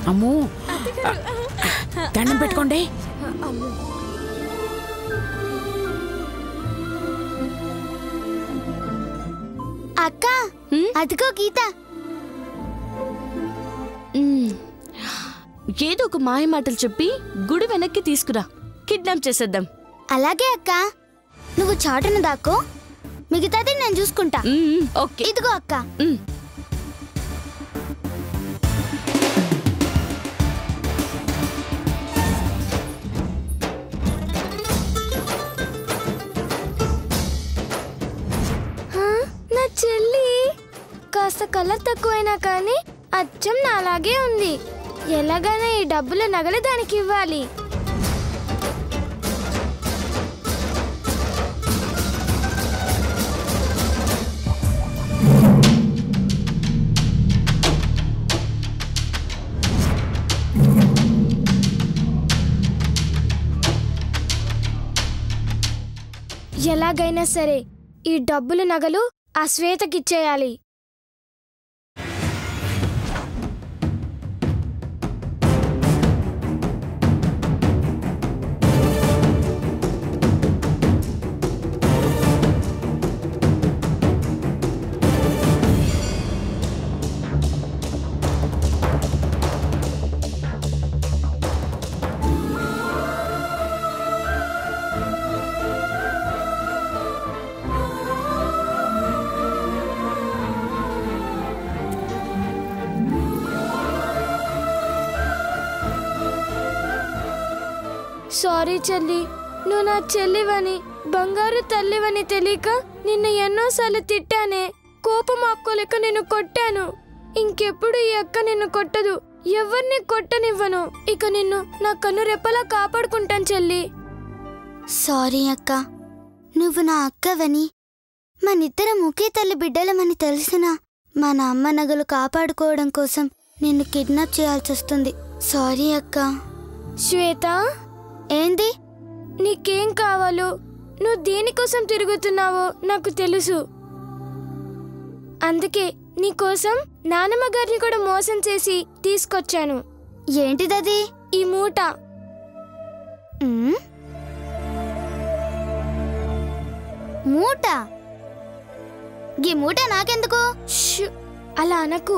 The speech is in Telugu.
అమ్మో దండం పెట్టుకోండి. అక్క అదిగో గీత. ఏదో ఒక మాయ మాటలు చెప్పి గుడి వెనక్కి తీసుకురా, కిడ్నాప్ చేసేద్దాం. అలాగే అక్క, నువ్వు చాటును దాక్కో, మిగతాది నేను చూసుకుంటా. ఓకే. ఇదిగో అక్క. నా చెల్లి కాస్త కలర్ తక్కువైనా కానీ అచ్చం నాలాగే ఉంది. ఎలాగైనా ఈ డబ్బుల నగలు దానికి ఇవ్వాలి. ఎలాగైనా సరే ఈ డబ్బుల నగలు ఆ శ్వేతకిచ్చేయాలి. సారీ చెల్లి, నువ్వు నా చెల్లివని, బంగారు తల్లివని తెలియక నిన్ను ఎన్నోసార్లు తిట్టానే. కోపం ఆపుకోలేక నిన్ను కొట్టాను. ఇంకెప్పుడు ఈ అక్క నిన్ను కొట్టదు, ఎవరిని కొట్టనివ్వను. ఇక నిన్ను నా కన్ను రెప్పలా కాపాడుకుంటాను చెల్లి. సారీ అక్క, నువ్వు నా అక్కవని, మనిద్దరం ఒకే తల్లి బిడ్డలమని తెలిసినా మన అమ్మ నగలు కాపాడుకోవడం కోసం నిన్ను కిడ్నాప్ చేయాల్సి వస్తుంది. సారీ అక్క. శ్వేత, ఏంది? నీకేం కావాలో, నువ్వు దేనికోసం తిరుగుతున్నావో నాకు తెలుసు. అందుకే నీకోసం నానమ్మ గారిని కూడా మోసం చేసి తీసుకొచ్చాను. ఏంటిదది? ఈ మూట. మూట? ఈ మూట నాకెందుకు? అలా అనకు.